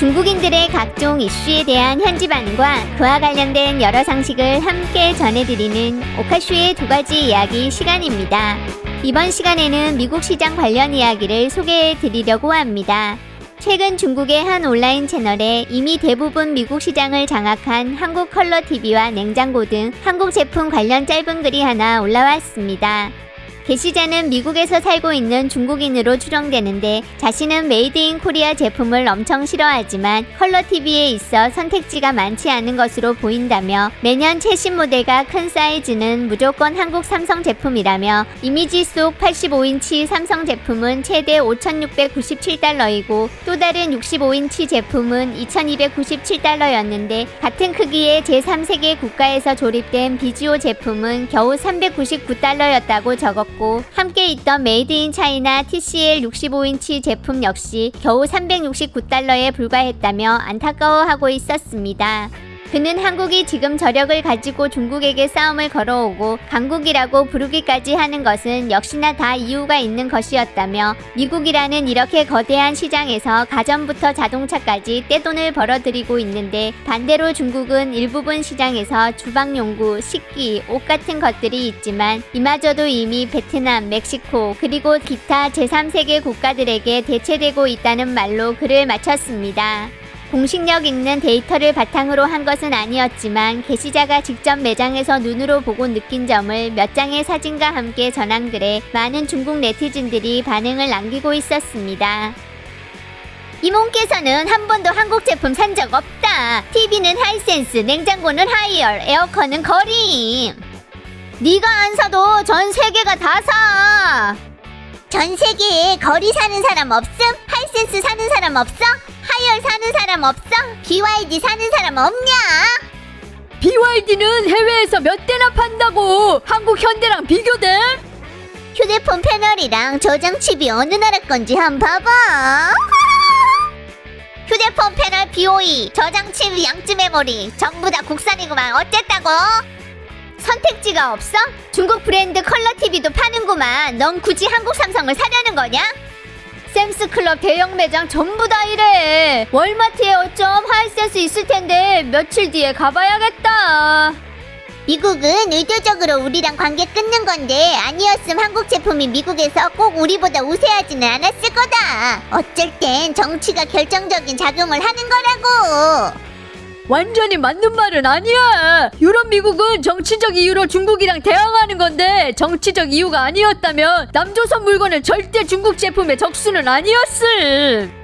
중국인들의 각종 이슈에 대한 현지 반응과 그와 관련된 여러 상식을 함께 전해드리는 오카쇼의 두 가지 이야기 시간입니다. 이번 시간에는 미국 시장 관련 이야기를 소개해드리려고 합니다. 최근 중국의 한 온라인 채널에 이미 대부분 미국 시장을 장악한 한국 컬러TV와 냉장고 등 한국 제품 관련 짧은 글이 하나 올라왔습니다. 게시자는 미국에서 살고 있는 중국인으로 추정되는데 자신은 메이드 인 코리아 제품을 엄청 싫어하지만 컬러TV에 있어 선택지가 많지 않은 것으로 보인다며 매년 최신 모델과 큰 사이즈는 무조건 한국 삼성 제품이라며 이미지 속 85인치 삼성 제품은 최대 5,697달러이고 또 다른 65인치 제품은 2,297달러였는데 같은 크기의 제3세계 국가에서 조립된 비지오 제품은 겨우 399달러였다고 적었고 함께 있던 메이드 인 차이나 TCL 65인치 제품 역시 겨우 369달러에 불과했다며 안타까워하고 있었습니다. 그는 한국이 지금 저력을 가지고 중국에게 싸움을 걸어오고 강국이라고 부르기까지 하는 것은 역시나 다 이유가 있는 것이었다며 미국이라는 이렇게 거대한 시장에서 가전부터 자동차까지 떼돈을 벌어들이고 있는데 반대로 중국은 일부분 시장에서 주방용구, 식기, 옷 같은 것들이 있지만 이마저도 이미 베트남, 멕시코 그리고 기타 제3세계 국가들에게 대체되고 있다는 말로 글을 마쳤습니다. 공식력 있는 데이터를 바탕으로 한 것은 아니었지만 게시자가 직접 매장에서 눈으로 보고 느낀 점을 몇 장의 사진과 함께 전한 글에 많은 중국 네티즌들이 반응을 남기고 있었습니다. 이모께서는 한 번도 한국 제품 산 적 없다. TV는 하이센스, 냉장고는 하이얼, 에어컨은 거림. 네가 안 사도 전 세계가 다 사. 전 세계에 거리 사는 사람 없음? 하이센스 사는 사람 없어? 하이얼 사는 사람 없어? BYD 사는 사람 없냐? BYD는 해외에서 몇 대나 판다고. 한국 현대랑 비교돼? 휴대폰 패널이랑 저장 칩이 어느 나라 건지 한번 봐봐. 휴대폰 패널 BOE, 저장 칩 양쯔 메모리 전부 다 국산이구만. 어쨌다고? 선택지가 없어? 중국 브랜드 컬러TV도 파는구만. 넌 굳이 한국 삼성을 사려는 거냐? 샘스클럽 대형 매장 전부 다 이래. 월마트에 어쩜 하이센스 있을 텐데 며칠 뒤에 가봐야겠다. 미국은 의도적으로 우리랑 관계 끊는 건데 아니었음 한국 제품이 미국에서 꼭 우리보다 우세하지는 않았을 거다. 어쩔 땐 정치가 결정적인 작용을 하는 거라고. 완전히 맞는 말은 아니야. 유럽 미국은 정치적 이유로 중국이랑 대항하는 건데 정치적 이유가 아니었다면 남조선 물건은 절대 중국 제품의 적수는 아니었음.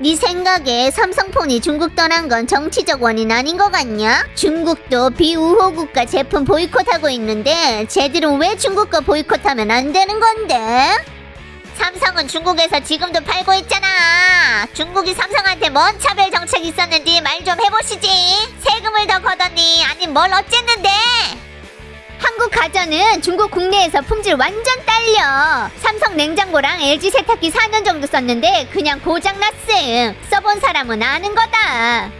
네 생각에 삼성폰이 중국 떠난 건 정치적 원인 아닌 것 같냐? 중국도 비우호국가 제품 보이콧하고 있는데 쟤들은 왜 중국 거 보이콧하면 안 되는 건데? 삼성은 중국에서 지금도 팔고 있잖아. 중국이 삼성한테 뭔 차별 정책이 있었는지 말 좀 해보시지. 세금을 더 걷었니? 아니 뭘 어쨌는데? 한국 가전은 중국 국내에서 품질 완전 딸려. 삼성 냉장고랑 LG 세탁기 4년 정도 썼는데 그냥 고장났음. 써본 사람은 아는 거다.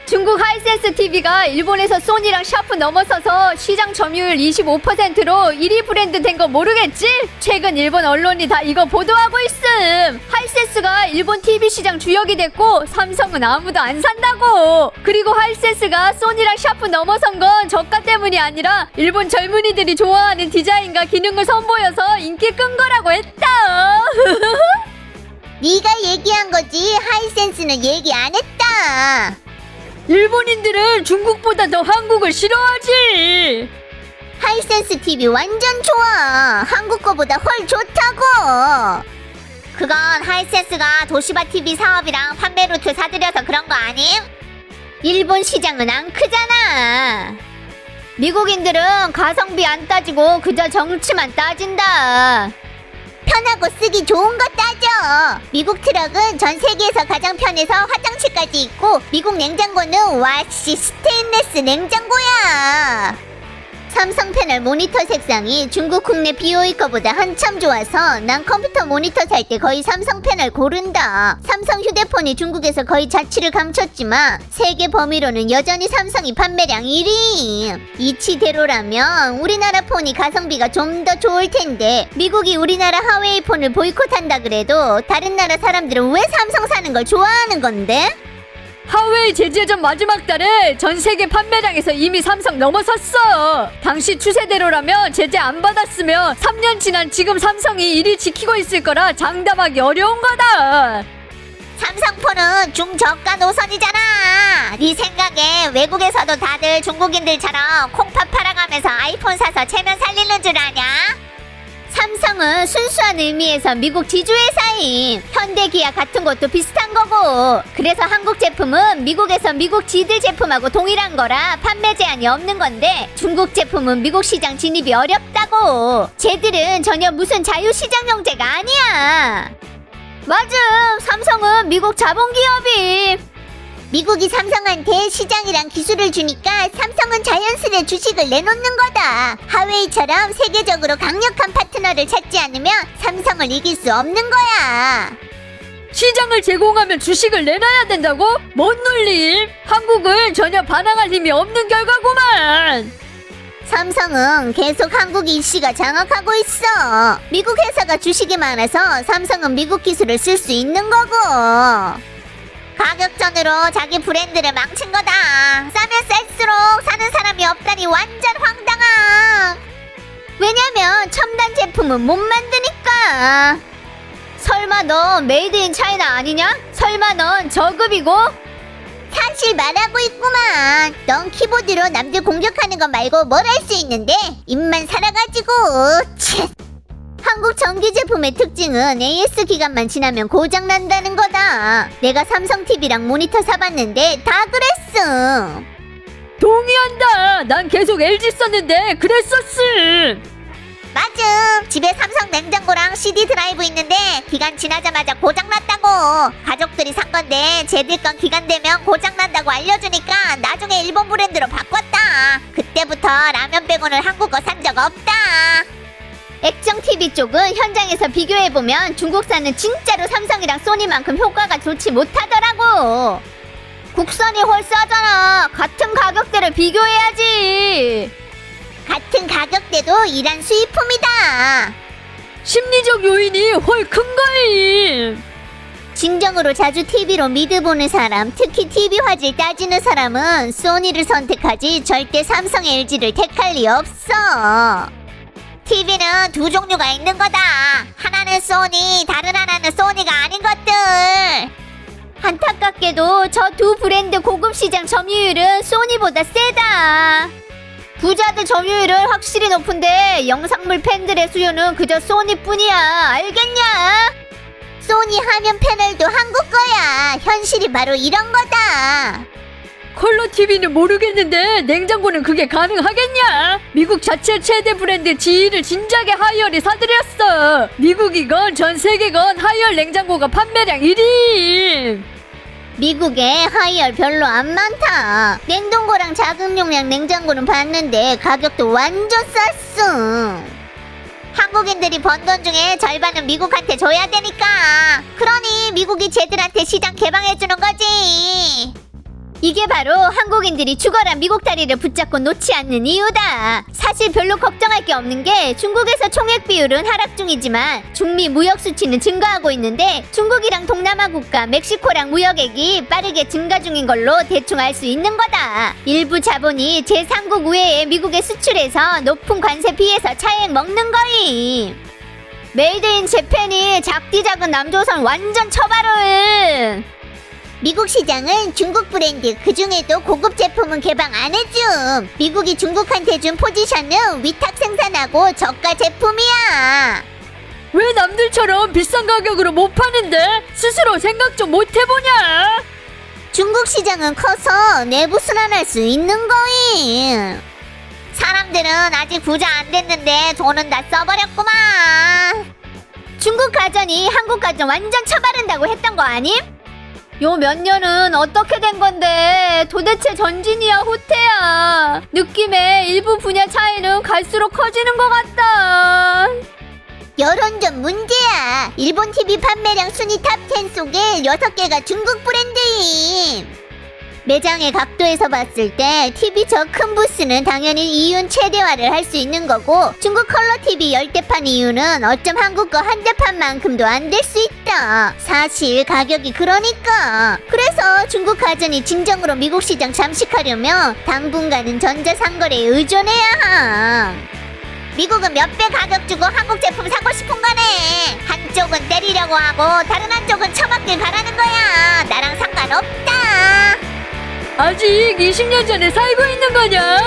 중국 하이센스 TV가 일본에서 소니랑 샤프 넘어서서 시장 점유율 25%로 1위 브랜드 된 거 모르겠지? 최근 일본 언론이 다 이거 보도하고 있음. 하이센스가 일본 TV 시장 주역이 됐고 삼성은 아무도 안 산다고. 그리고 하이센스가 소니랑 샤프 넘어선 건 저가 때문이 아니라 일본 젊은이들이 좋아하는 디자인과 기능을 선보여서 인기 끈 거라고 했다. 네가 얘기한 거지 하이센스는 얘기 안 했다. 일본인들은 중국보다 더 한국을 싫어하지. 하이센스 TV 완전 좋아. 한국 거보다 훨 좋다고. 그건 하이센스가 도시바 TV 사업이랑 판매 루트 사들여서 그런 거 아님? 일본 시장은 안 크잖아. 미국인들은 가성비 안 따지고 그저 정치만 따진다. 편하고 쓰기 좋은 거 따져. 미국 트럭은 전 세계에서 가장 편해서 화장실까지 있고 미국 냉장고는 와씨 스테인레스 냉장고야. 삼성 패널 모니터 색상이 중국 국내 BOE 거보다 한참 좋아서 난 컴퓨터 모니터 살 때 거의 삼성 패널 고른다. 삼성 휴대폰이 중국에서 거의 자취를 감췄지만 세계 범위로는 여전히 삼성이 판매량 1위. 이치대로라면 우리나라 폰이 가성비가 좀 더 좋을 텐데 미국이 우리나라 하웨이 폰을 보이콧한다 그래도 다른 나라 사람들은 왜 삼성 사는 걸 좋아하는 건데? 하웨이 제재전 마지막 달에 전 세계 판매량에서 이미 삼성 넘어섰어. 당시 추세대로라면 제재 안 받았으면 3년 지난 지금 삼성이 1위 지키고 있을 거라 장담하기 어려운 거다. 삼성폰은 중저가 노선이잖아. 네 생각에 외국에서도 다들 중국인들처럼 콩팥 팔아가면서 아이폰 사서 체면 살리는 줄 아냐? 삼성은 순수한 의미에서 미국 지주회사임. 현대, 기아 같은 것도 비슷한 거고. 그래서 한국 제품은 미국에서 미국 지들 제품하고 동일한 거라 판매 제한이 없는 건데, 중국 제품은 미국 시장 진입이 어렵다고. 쟤들은 전혀 무슨 자유시장 형제가 아니야. 맞음. 삼성은 미국 자본기업임. 미국이 삼성한테 시장이랑 기술을 주니까 삼성은 자연스레 주식을 내놓는 거다. 하웨이처럼 세계적으로 강력한 파트너를 찾지 않으면 삼성을 이길 수 없는 거야. 시장을 제공하면 주식을 내놔야 된다고? 뭔 논리임? 한국은 전혀 반항할 힘이 없는 결과구만. 삼성은 계속 한국 일시가 장악하고 있어. 미국 회사가 주식이 많아서 삼성은 미국 기술을 쓸 수 있는 거고. 가격전으로 자기 브랜드를 망친 거다. 싸면 쌀수록 사는 사람이 없다니 완전 황당함. 왜냐면 첨단 제품은 못 만드니까. 설마 너 메이드 인 차이나 아니냐? 설마 넌 저급이고? 사실 말하고 있구만. 넌 키보드로 남들 공격하는 거 말고 뭘 할 수 있는데 입만 살아가지고. 쳇. 한국 전기 제품의 특징은 AS 기간만 지나면 고장 난다는 거다. 내가 삼성 TV랑 모니터 사봤는데 다 그랬음. 동의한다. 난 계속 LG 썼는데 그랬었음. 맞음. 집에 삼성 냉장고랑 CD 드라이브 있는데 기간 지나자마자 고장났다고. 가족들이 산 건데 쟤들 건 기간 되면 고장난다고 알려주니까 나중에 일본 브랜드로 바꿨다. 그때부터 라면 빼고는 한국어 산 적 없다. 액정 TV 쪽은 현장에서 비교해보면 중국산은 진짜로 삼성이랑 소니만큼 효과가 좋지 못하더라고. 국산이 훨 싸잖아. 같은 가격대를 비교해야지. 같은 가격대도 이란 수입품이다. 심리적 요인이 훨 큰 거임. 진정으로 자주 TV로 미드 보는 사람, 특히 TV 화질 따지는 사람은 소니를 선택하지 절대 삼성, LG를 택할 리 없어. TV는 두 종류가 있는 거다. 하나는 소니, 다른 하나는 소니가 아닌 것들. 안타깝게도 저 두 브랜드 고급 시장 점유율은 소니보다 세다. 부자들 점유율은 확실히 높은데 영상물 팬들의 수요는 그저 소니뿐이야. 알겠냐? 소니 화면 패널도 한국 거야. 현실이 바로 이런 거다. 컬러 TV는 모르겠는데 냉장고는 그게 가능하겠냐? 미국 자체 최대 브랜드 지일을 진작에 하이얼이 사들였어. 미국이건 전 세계건 하이얼 냉장고가 판매량 1위. 미국에 하이얼 별로 안 많다. 냉동고랑 작은 용량 냉장고는 봤는데 가격도 완전 쌌어. 한국인들이 번 돈 중에 절반은 미국한테 줘야 되니까. 그러니 미국이 쟤들한테 시장 개방해주는 거지. 이게 바로 한국인들이 죽어라 미국 다리를 붙잡고 놓지 않는 이유다. 사실 별로 걱정할 게 없는 게 중국에서 총액 비율은 하락 중이지만 중미 무역 수치는 증가하고 있는데 중국이랑 동남아 국가 멕시코랑 무역액이 빠르게 증가 중인 걸로 대충 알 수 있는 거다. 일부 자본이 제3국 우회에 미국에 수출해서 높은 관세 피해서 차액 먹는 거임. 메이드 인 재팬이 작디 작은 남조선 완전 처바로은. 미국 시장은 중국 브랜드, 그 중에도 고급 제품은 개방 안 해줌. 미국이 중국한테 준 포지션은 위탁 생산하고 저가 제품이야. 왜 남들처럼 비싼 가격으로 못 파는데? 스스로 생각 좀 못 해보냐? 중국 시장은 커서 내부 순환할 수 있는 거임. 사람들은 아직 부자 안 됐는데 돈은 다 써버렸구만. 중국 가전이 한국 가전 완전 처바른다고 했던 거 아님? 요 몇 년은 어떻게 된 건데 도대체 전진이야 후퇴야. 느낌에 일부 분야 차이는 갈수록 커지는 것 같다. 여론전 문제야. 일본 TV 판매량 순위 탑10 속에 6개가 중국 브랜드임. 매장의 각도에서 봤을 때 TV 저 큰 부스는 당연히 이윤 최대화를 할 수 있는 거고, 중국 컬러 TV 열대판 이윤은 어쩜 한국 거 한대판만큼도 안 될 수 있다. 사실 가격이 그러니까. 그래서 중국 가전이 진정으로 미국 시장 잠식하려면 당분간은 전자상거래에 의존해야 함. 미국은 몇 배 가격 주고 한국 제품 사고 싶은 거네. 한쪽은 때리려고 하고 다른 한쪽은 처먹길 바라는 거야. 나랑 상관없다. 아직 20년 전에 살고 있는 거냐?